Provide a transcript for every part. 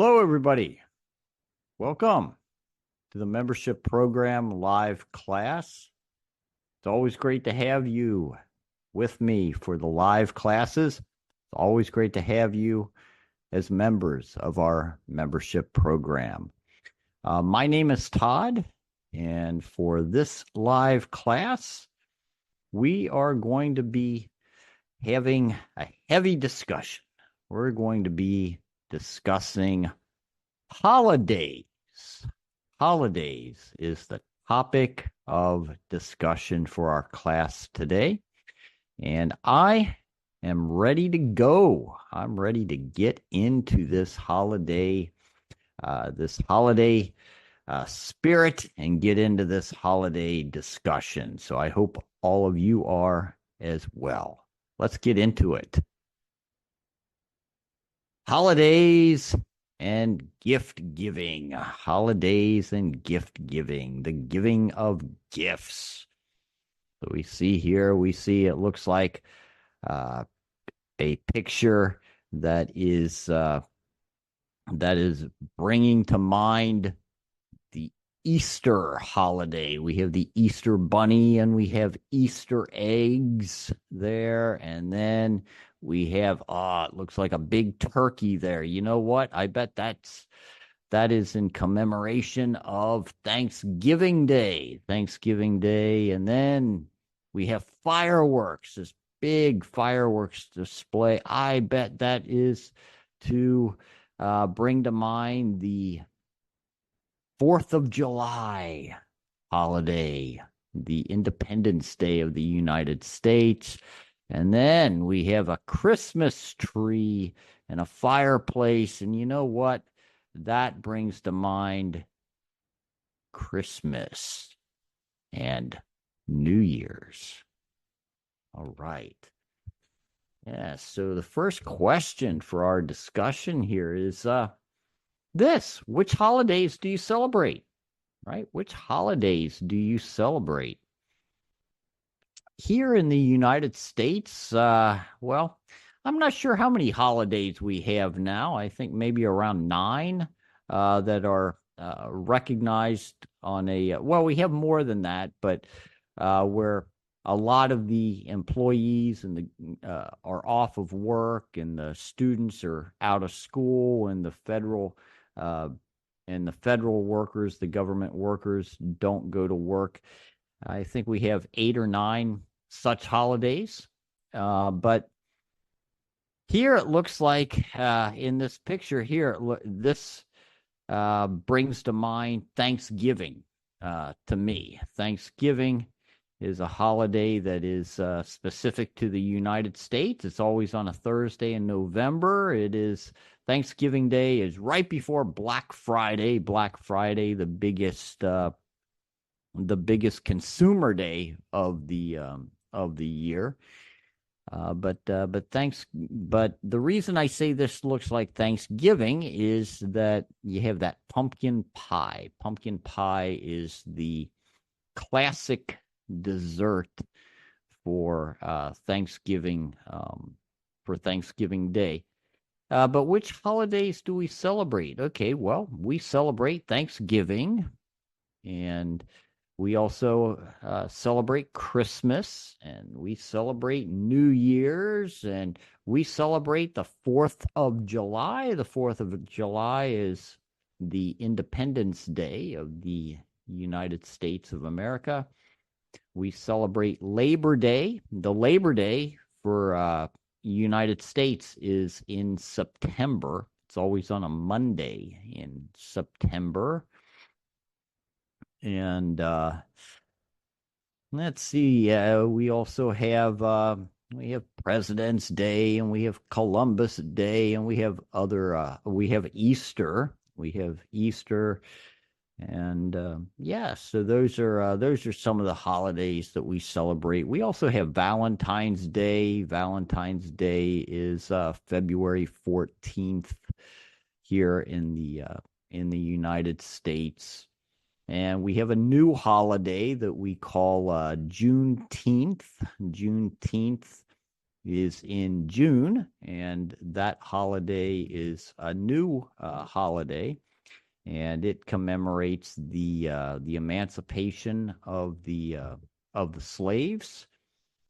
Hello, everybody. Welcome to the membership program live class. It's always great to have you with me for the live classes. It's always great to have you as members of our membership program. My name is Todd, and for this live class, we are going to be having a heavy discussion. We're going to be discussing holidays. Holidays is the topic of discussion for our class today. And I am ready to go. I'm ready to get into this holiday spirit and get into this holiday discussion. So I hope all of you are as well. Let's get into it. Holidays and gift giving. Holidays and gift giving. The giving of gifts. So we see here, it looks like a picture that is bringing to mind the Easter holiday. We have the Easter bunny and we have Easter eggs there. And then we have, it looks like a big turkey there. You know what? I bet that is in commemoration of Thanksgiving Day. And then we have fireworks, this big fireworks display. I bet that is to bring to mind the 4th of July holiday, the Independence Day of the United States. And then we have a Christmas tree and a fireplace. And you know what? That brings to mind Christmas and New Year's. All right. Yeah, so the first question for our discussion here is which holidays do you celebrate? Right? Which holidays do you celebrate? Here in the United States, well, I'm not sure how many holidays we have now. I think maybe around 9 that are recognized on well, we have more than that, but where a lot of the employees and are off of work and the students are out of school and the federal workers, the government workers don't go to work. I think we have 8 or 9 such holidays. But here it looks like in this picture here, this brings to mind Thanksgiving to me. Thanksgiving is a holiday that is specific to the United States. It's always on a Thursday in November. Thanksgiving Day is right before Black Friday. Black Friday, the biggest consumer day of the year. But the reason I say this looks like Thanksgiving is that you have that pumpkin pie. Pumpkin pie is the classic dessert for Thanksgiving Day. But which holidays do we celebrate? Okay, well, we celebrate Thanksgiving, and we also celebrate Christmas, and we celebrate New Year's, and we celebrate the 4th of July. The 4th of July is the Independence Day of the United States of America. We celebrate Labor Day. The Labor Day for United States is in September. It's always on a Monday in September. And let's see. We also have President's Day, and we have Columbus Day, and we have Easter. And so those are some of the holidays that we celebrate. We also have Valentine's Day. Valentine's Day is February 14th here in the United States. And we have a new holiday that we call Juneteenth. Juneteenth is in June, and that holiday is a new holiday, and it commemorates the emancipation of the slaves.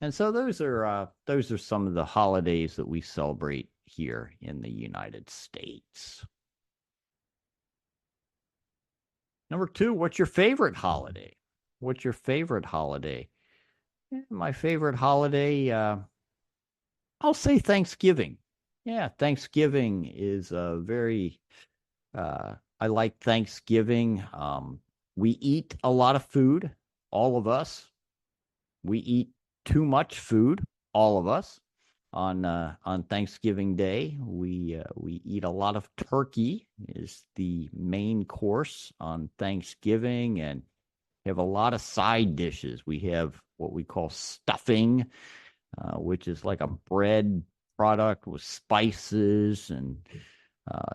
And so those are some of the holidays that we celebrate here in the United States. Number two, what's your favorite holiday? What's your favorite holiday? My favorite holiday, I'll say Thanksgiving. Yeah, Thanksgiving is a very, I like Thanksgiving. We eat a lot of food, all of us. We eat too much food, all of us. On Thanksgiving Day, we eat a lot of turkey is the main course on Thanksgiving, and have a lot of side dishes. We have what we call stuffing, which is like a bread product with spices and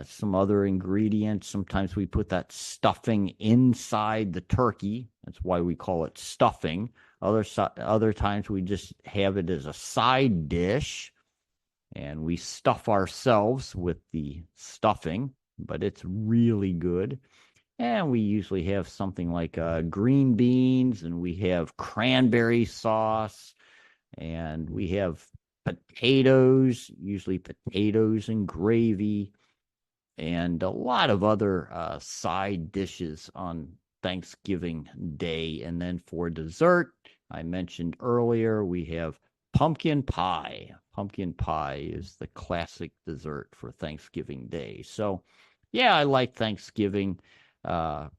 some other ingredients. Sometimes we put that stuffing inside the turkey. That's why we call it stuffing. Other times we just have it as a side dish, and we stuff ourselves with the stuffing, but it's really good. And we usually have something like green beans, and we have cranberry sauce, and we have potatoes, usually potatoes and gravy, and a lot of other side dishes on Thanksgiving Day. And then for dessert, I mentioned earlier, we have pumpkin pie. Pumpkin pie is the classic dessert for Thanksgiving Day. So, yeah, I like Thanksgiving. Uh,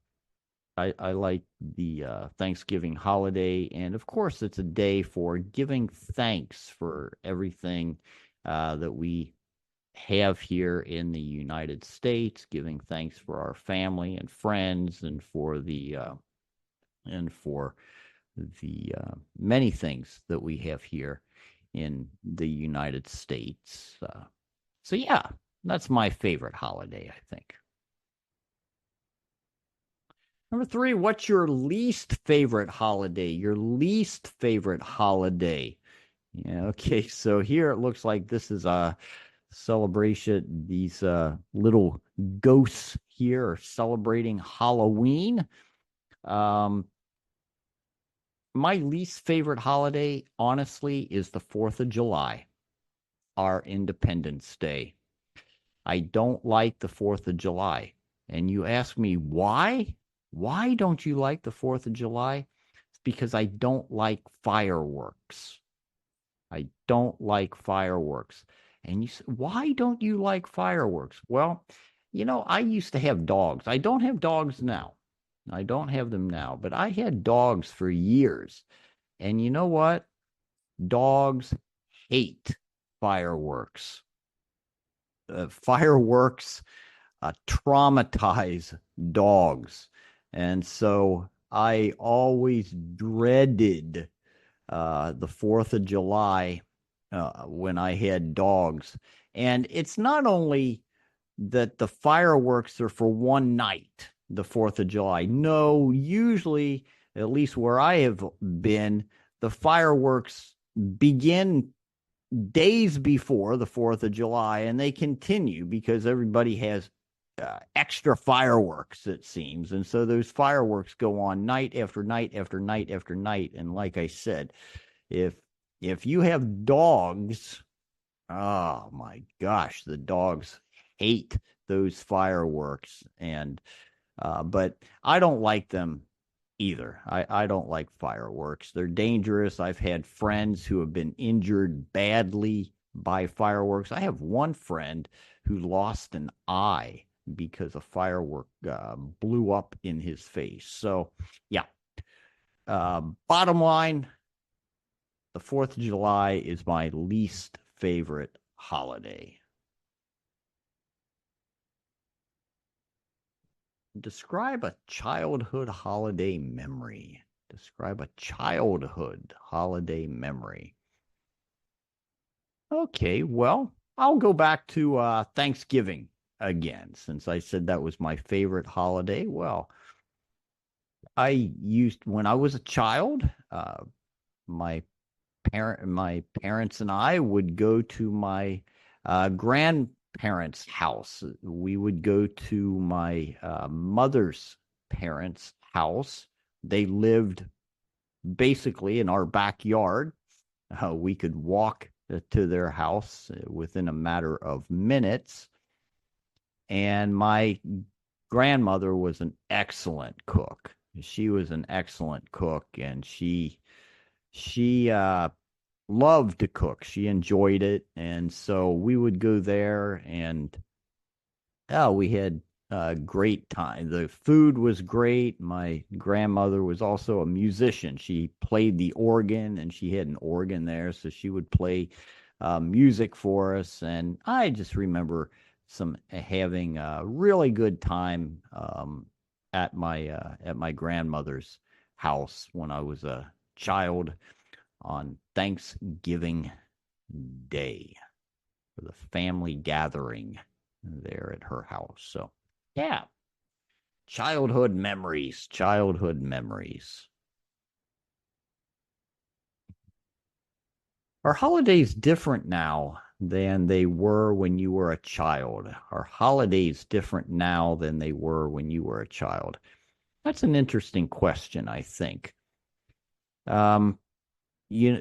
I like the Thanksgiving holiday. And of course, it's a day for giving thanks for everything that we have here in the United States, giving thanks for our family and friends, and for the many things that we have here in the United States. So yeah, that's my favorite holiday, I think. Number three, what's your least favorite holiday? Your least favorite holiday. Yeah, okay, so here it looks like this is a celebration. These little ghosts here are celebrating Halloween. Um, my least favorite holiday, honestly, is the 4th of July, our Independence Day. I don't like the 4th of July. And you ask me why? Why don't you like the 4th of July? It's because I don't like fireworks. I don't like fireworks. And you say, why don't you like fireworks? Well, I used to have dogs. I don't have dogs now. I don't have them now, but I had dogs for years. And you know what? Dogs hate fireworks. Fireworks traumatize dogs. And so I always dreaded the 4th of July when I had dogs. And it's not only that the fireworks are for one night, the 4th of July. No, usually, at least where I have been, the fireworks begin days before the 4th of July, and they continue because everybody has extra fireworks, it seems. And so those fireworks go on night after night after night after night. And like I said, if you have dogs, oh my gosh, the dogs hate those fireworks. And but I don't like them either. I don't like fireworks. They're dangerous. I've had friends who have been injured badly by fireworks. I have one friend who lost an eye because a firework blew up in his face. So, yeah. Bottom line, the 4th of July is my least favorite holiday. Describe a childhood holiday memory. Describe a childhood holiday memory. Okay, well, I'll go back to Thanksgiving again, since I said that was my favorite holiday. Well, when I was a child, my my parents and I would go to my grandparents' house. We would go to my mother's parents' house. They lived basically in our backyard. We could walk to their house within a matter of minutes. And my grandmother was an excellent cook. She was an excellent cook, and she loved to cook. She enjoyed it, and so we would go there, and oh, we had a great time. The food was great. My grandmother was also a musician. She played the organ, and she had an organ there, so she would play music for us. And I just remember some having a really good time at my grandmother's house when I was a child on Thanksgiving Day for the family gathering there at her house. So, yeah, childhood memories, childhood memories. Are holidays different now than they were when you were a child? Are holidays different now than they were when you were a child? That's an interesting question, I think. Um, you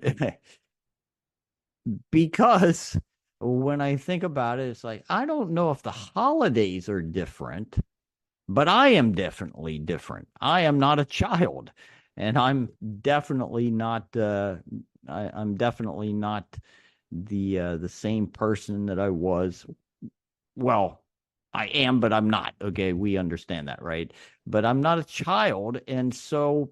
because when I think about it, it's like I don't know if the holidays are different, but I am definitely different. I am not a child, and I'm definitely not. I'm definitely not the same person that I was. Well, I am, but I'm not. Okay, we understand that, right? But I'm not a child, and so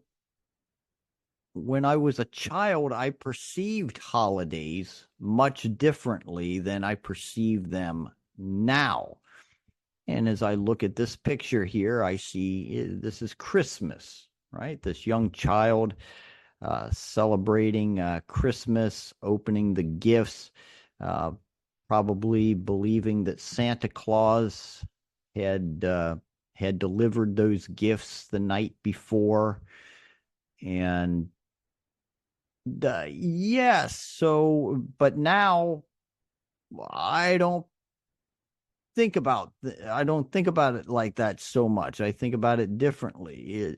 when I was a child, I perceived holidays much differently than I perceive them now. And as I look at this picture here, I see this is Christmas, right? This young child celebrating Christmas, opening the gifts, uh, probably believing that Santa Claus had had delivered those gifts the night before, and yes. So, but now I don't I don't think about it like that so much. I think about it differently.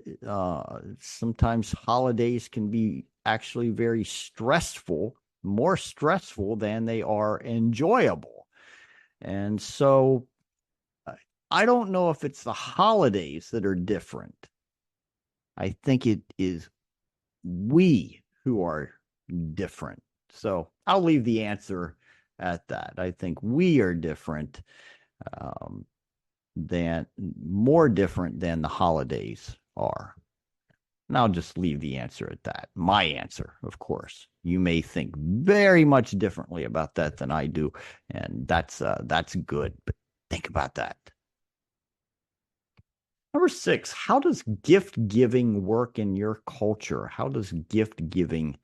Sometimes holidays can be actually very stressful, more stressful than they are enjoyable. And so I don't know if it's the holidays that are different. I think it is we who are different. So I'll leave the answer at that. I think we are different, um, than more different than the holidays are. And I'll just leave the answer at that. My answer, of course. You may think very much differently about that than I do, and that's good. But think about that. Number 6, how does gift giving work in your culture? How does gift giving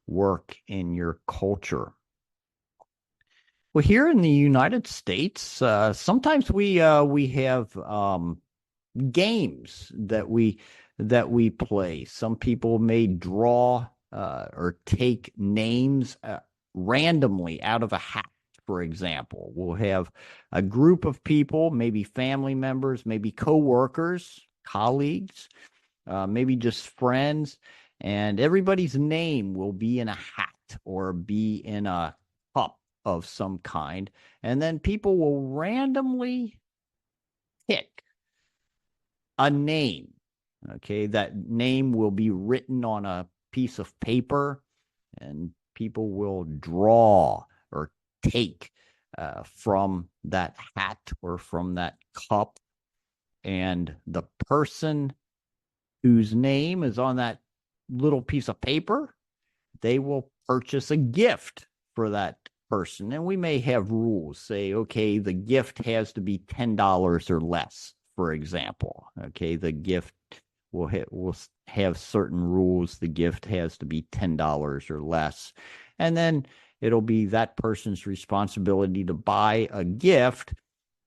work in your culture? Well, here in the United States, sometimes we have games that we play. Some people may draw or take names randomly out of a hat. For example, we'll have a group of people, maybe family members, maybe coworkers, colleagues, maybe just friends, and everybody's name will be in a hat or be in a cup of some kind, and then people will randomly pick a name. Okay, that name will be written on a piece of paper, and people will draw or take from that hat or from that cup. And the person whose name is on that little piece of paper, they will purchase a gift for that person. And we may have rules, say, okay, the gift has to be $10 or less, for example. Okay, the gift will have certain rules. The gift has to be $10 or less. And then it'll be that person's responsibility to buy a gift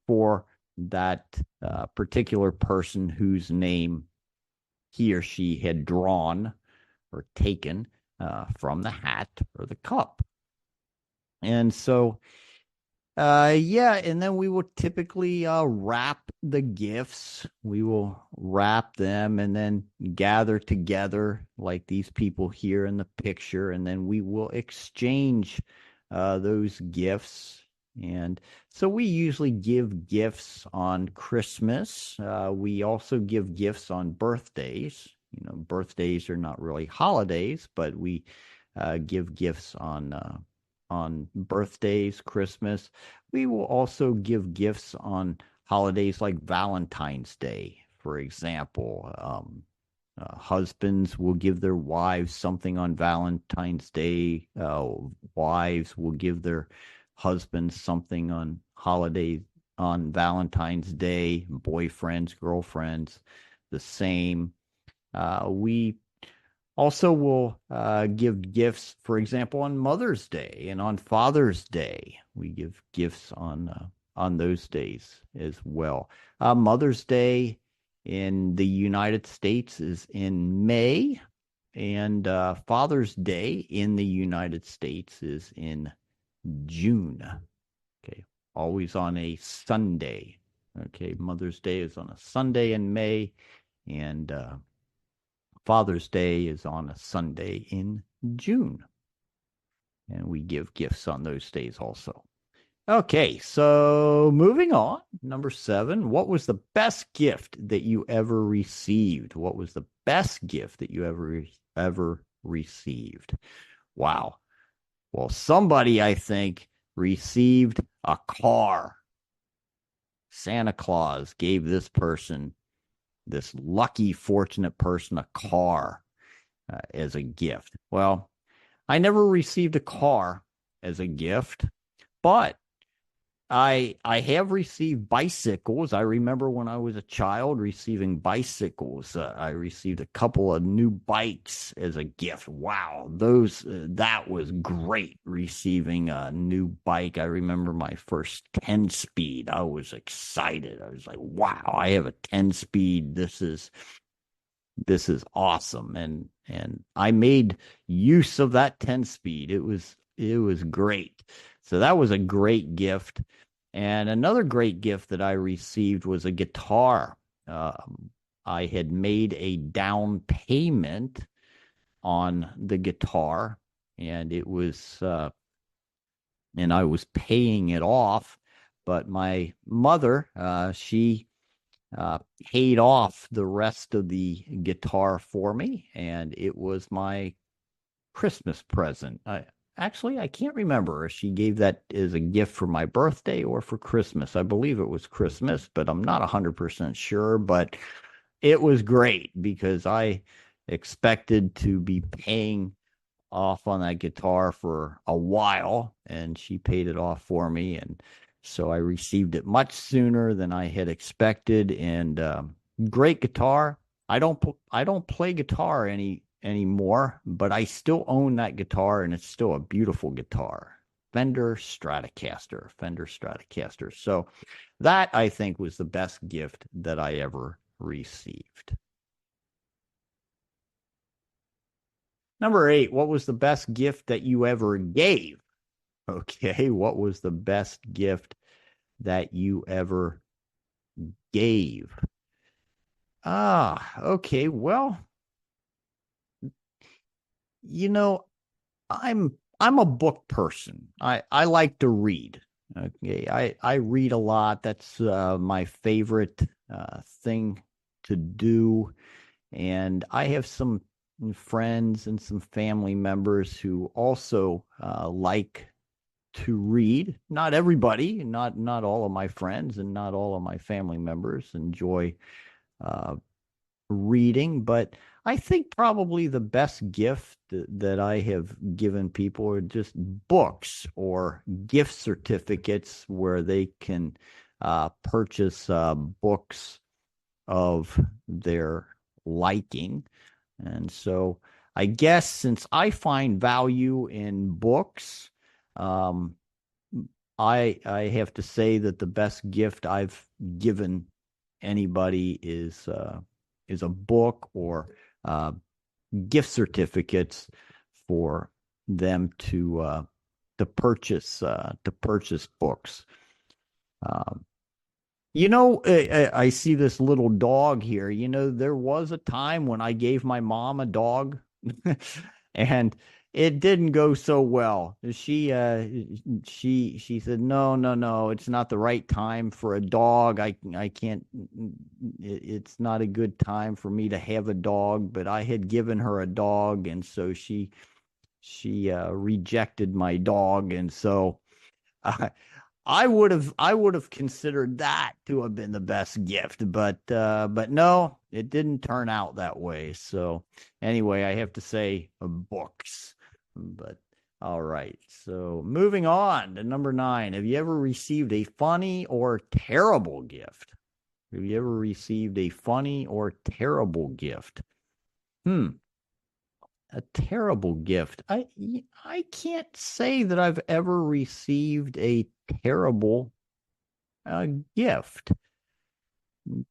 for that particular person whose name he or she had drawn or taken. from the hat or the cup. And so yeah, and then we will typically wrap the gifts. We will wrap them and then gather together like these people here in the picture, and then we will exchange those gifts. And so we usually give gifts on Christmas. We also give gifts on birthdays. You know, birthdays are not really holidays, but we give gifts on birthdays, Christmas. We will also give gifts on holidays like Valentine's Day, for example. Husbands will give their wives something on Valentine's Day. Wives will give their husbands something on holidays on Valentine's Day. Boyfriends, girlfriends, the same. We also will give gifts, for example, on Mother's Day and on Father's Day. We give gifts on those days as well. Mother's Day in the United States is in May, and Father's Day in the United States is in June. Okay, always on a Sunday. Okay, Mother's Day is on a Sunday in May, and Father's Day is on a Sunday in June. And we give gifts on those days also. Okay, so moving on. Number 7, what was the best gift that you ever received? What was the best gift that you ever received? Wow. Well, somebody, I think, received a car. Santa Claus gave this lucky, fortunate person, a car as a gift. Well, I never received a car as a gift, but I have received bicycles. I remember when I was a child receiving bicycles. I received a couple of new bikes as a gift. Wow, that was great, receiving a new bike. I remember my first 10-speed. I was excited. I was like, wow, I have a 10-speed. This is awesome. And I made use of that 10-speed. It was great. So that was a great gift. And another great gift that I received was a guitar. I had made a down payment on the guitar, and and I was paying it off. But my mother, she paid off the rest of the guitar for me, and it was my Christmas present. I can't remember if she gave that as a gift for my birthday or for Christmas. I believe it was Christmas, but I'm not 100% sure. But it was great because I expected to be paying off on that guitar for a while, and she paid it off for me. And so I received it much sooner than I had expected. And great guitar. I don't play guitar anymore, but I still own that guitar, and it's still a beautiful guitar. Fender Stratocaster. So that, I think, was the best gift that I ever received. Number 8, what was the best gift that you ever gave? Okay, what was the best gift that you ever gave? Okay, well, you know, I'm a book person. I like to read. Okay, I read a lot. That's my favorite thing to do. And I have some friends and some family members who also like to read. Not everybody, not all of my friends and not all of my family members enjoy reading, but I think probably the best gift that I have given people are just books or gift certificates where they can purchase books of their liking. And so I guess since I find value in books, I have to say that the best gift I've given anybody is a book or gift certificates for them to purchase books. Um, I see this little dog here. There was a time when I gave my mom a dog, and it didn't go so well. She said, "No, no, no, it's not the right time for a dog. I can't. It's not a good time for me to have a dog." But I had given her a dog, and so she rejected my dog, and so. I would have considered that to have been the best gift, but no, it didn't turn out that way. So anyway, I have to say books. But all right. So moving on to number 9. Have you ever received a funny or terrible gift? Have you ever received a funny or terrible gift? Hmm. A terrible gift. I can't say that I've ever received a terrible gift.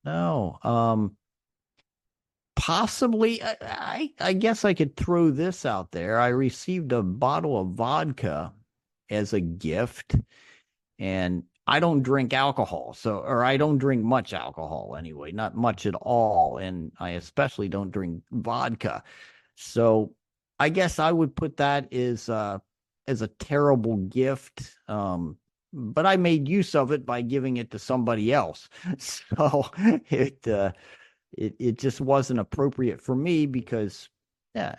No. Possibly. I guess I could throw this out there. I received a bottle of vodka as a gift, and I don't drink alcohol, or I don't drink much alcohol anyway, not much at all, and I especially don't drink vodka. So I guess I would put that as a terrible gift. But I made use of it by giving it to somebody else. So it just wasn't appropriate for me because yeah,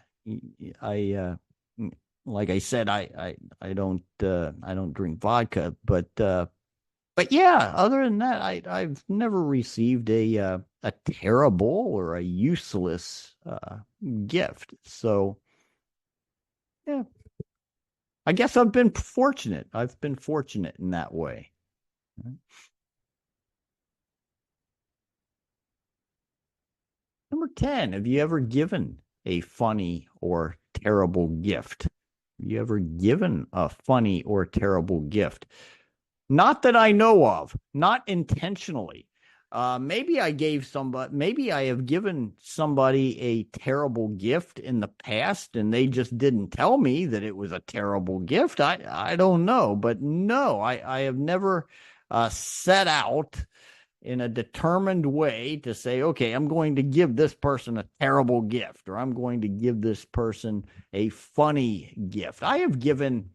I like I said, I don't drink vodka, but yeah, other than that, I've never received a terrible or a useless gift. So yeah, I guess I've been fortunate. I've been fortunate in that way. Number 10, have you ever given a funny or terrible gift? Have you ever given a funny or terrible gift? Not that I know of, not intentionally. Maybe I have given somebody a terrible gift in the past and they just didn't tell me that it was a terrible gift. I don't know, but no, I have never set out in a determined way to say, okay, I'm going to give this person a terrible gift or I'm going to give this person a funny gift. I have given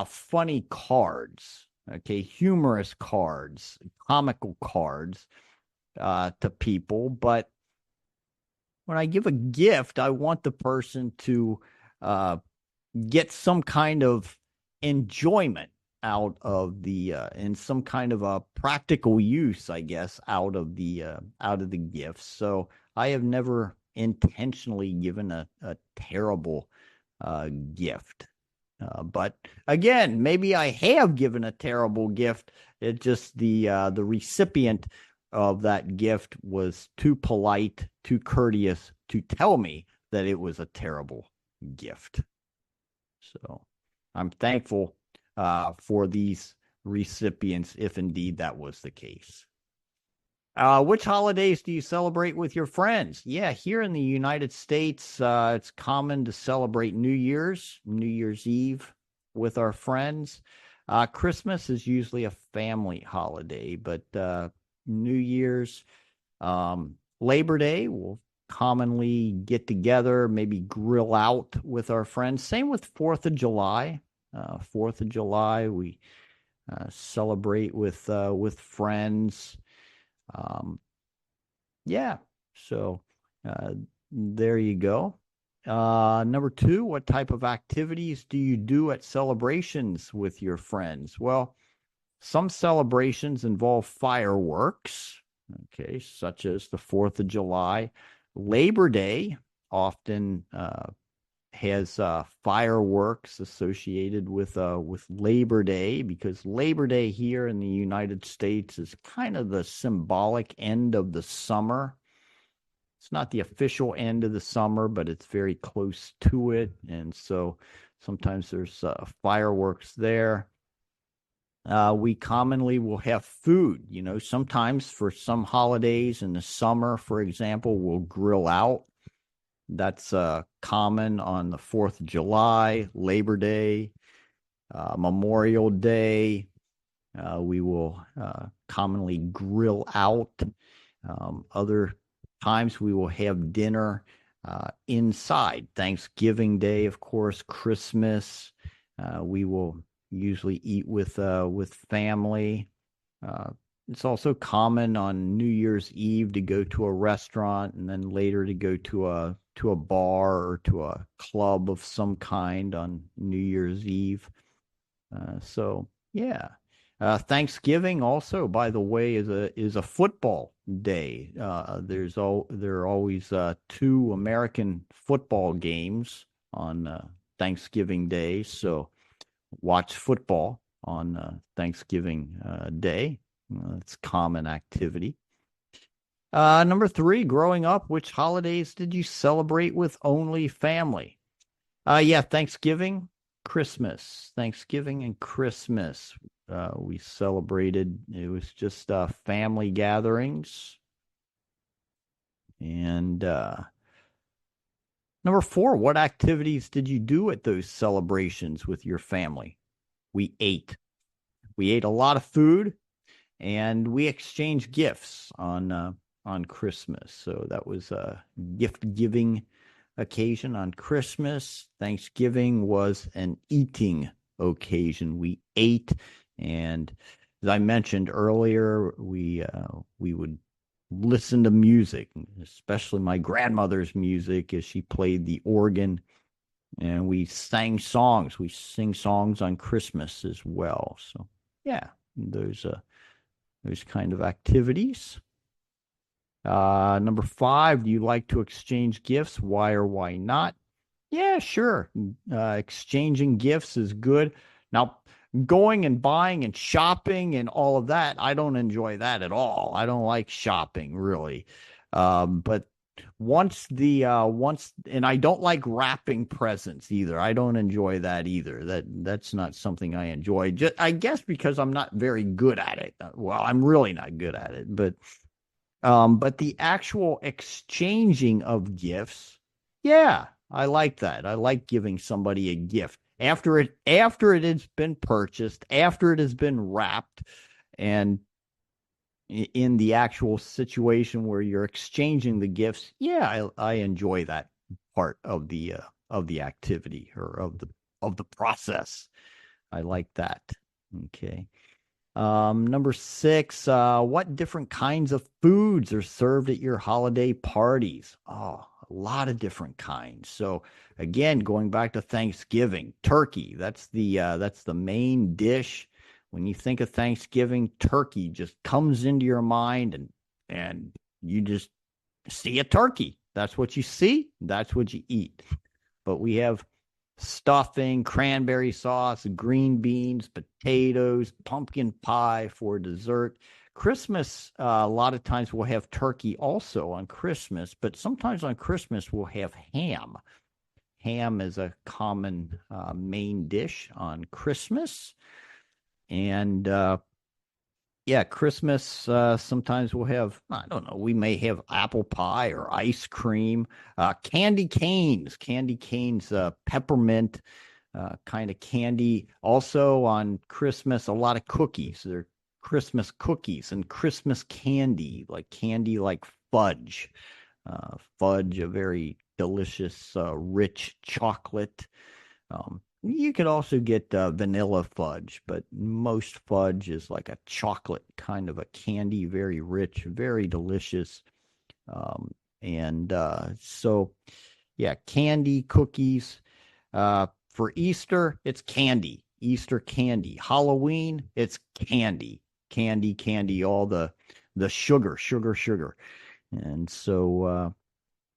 funny cards, okay, humorous cards, comical cards to people. But when I give a gift, I want the person to uh, get some kind of enjoyment out of the and some kind of a practical use, I guess, out of the gifts. So I have never intentionally given a terrible gift. But again, maybe I have given a terrible gift. It just the recipient of that gift was too polite, too courteous to tell me that it was a terrible gift. So I'm thankful for these recipients, if indeed that was the case. Which holidays do you celebrate with your friends? Yeah, here in the United States, it's common to celebrate New Year's Eve with our friends. Christmas is usually a family holiday, but New Year's, Labor Day, we'll commonly get together, maybe grill out with our friends. Same with 4th of July. 4th of July, we celebrate with friends. Yeah, so there you go. Number 2, what type of activities do you do at celebrations with your friends? Well, some celebrations involve fireworks, okay, such as the 4th of July. Labor Day often has fireworks associated with Labor Day, because Labor Day here in the United States is kind of the symbolic end of the summer. It's not the official end of the summer, but it's very close to it, and so sometimes there's fireworks there. We commonly will have food. Sometimes for some holidays in the summer, for example, we'll grill out. That's common on the 4th of July, Labor Day, Memorial Day. We will commonly grill out. Other times we will have dinner inside. Thanksgiving Day, of course, Christmas. We will usually eat with family. Uh, it's also common on New Year's Eve to go to a restaurant and then later to go to a bar or to a club of some kind on New Year's Eve. So yeah. Thanksgiving also, by the way, is a football day. There are always two American football games on Thanksgiving Day. So watch football on Thanksgiving Day. It's common activity. Number three, growing up, which holidays did you celebrate with only family? Yeah, Thanksgiving, Christmas, Thanksgiving and Christmas. We celebrated. It was just family gatherings. And number four, what activities did you do at those celebrations with your family? We ate. We ate a lot of food, and we exchanged gifts on Christmas. So that was a gift giving occasion on Christmas. Thanksgiving was an eating occasion. We ate, and as I mentioned earlier, we would listen to music, especially my grandmother's music as she played the organ, and we sang songs. We sing songs on Christmas as well. So yeah, those kind of activities. Number five, do you like to exchange gifts? Why or why not? Yeah, sure. Exchanging gifts is good. Now, going and buying and shopping and all of that, I don't enjoy that at all. I don't like shopping really. But and I don't like wrapping presents either. I don't enjoy that either. That's not something I enjoy. Just, I guess because I'm not very good at it. Well, I'm really not good at it, but the actual exchanging of gifts, yeah, I like that. I like giving somebody a gift after it has been purchased, after it has been wrapped, and in the actual situation where you're exchanging the gifts. Yeah, I enjoy that part of the activity or of the process. I like that. Okay. Number six, what different kinds of foods are served at your holiday parties? Oh, a lot of different kinds. So again, going back to Thanksgiving, turkey, that's the main dish. When you think of Thanksgiving, turkey just comes into your mind and you just see a turkey. That's what you see, that's what you eat. But we have stuffing, cranberry sauce, green beans, potatoes, pumpkin pie for dessert. Christmas, a lot of times we'll have turkey also on Christmas, but sometimes on Christmas we'll have ham. Ham is a common main dish on Christmas. And yeah, Christmas, sometimes we'll have, I don't know, we may have apple pie or ice cream, candy canes, peppermint kind of candy. Also on Christmas, a lot of cookies. There are Christmas cookies and Christmas candy like fudge. Fudge, a very delicious, rich chocolate. You could also get vanilla fudge, but most fudge is like a chocolate kind of a candy, very rich, very delicious. And so, yeah, candy, cookies. For Easter, it's candy, Easter candy. Halloween, it's candy, all the sugar. And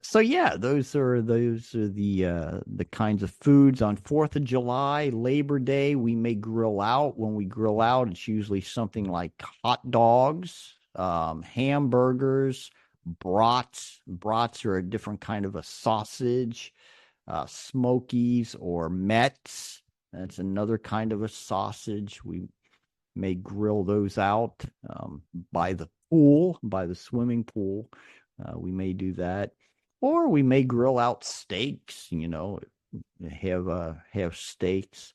so yeah, those are the kinds of foods on 4th of July, Labor Day. We may grill out. When we grill out, it's usually something like hot dogs, hamburgers, brats. Brats are a different kind of a sausage. Smokies or Mets. That's another kind of a sausage. We may grill those out by the pool, by the swimming pool. We may do that. or we may grill out steaks, have steaks.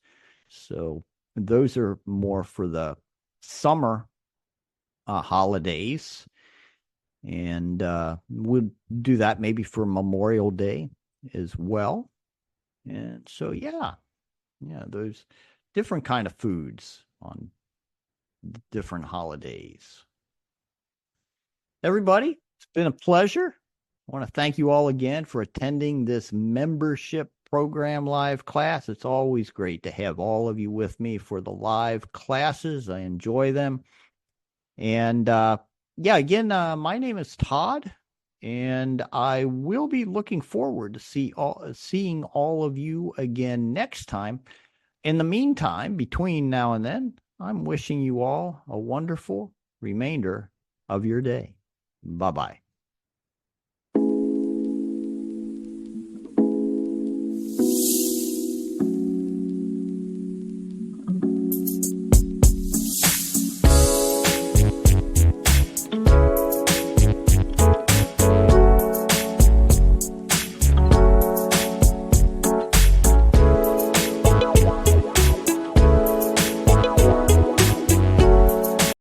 So those are more for the summer holidays. And we'll do that maybe for Memorial Day as well. And so, yeah, those different kind of foods on different holidays. Everybody, it's been a pleasure. I want to thank you all again for attending this membership program live class. It's always great to have all of you with me for the live classes. I enjoy them. And again, my name is Todd, and I will be looking forward to seeing all of you again next time. In the meantime, between now and then, I'm wishing you all a wonderful remainder of your day. Bye-bye.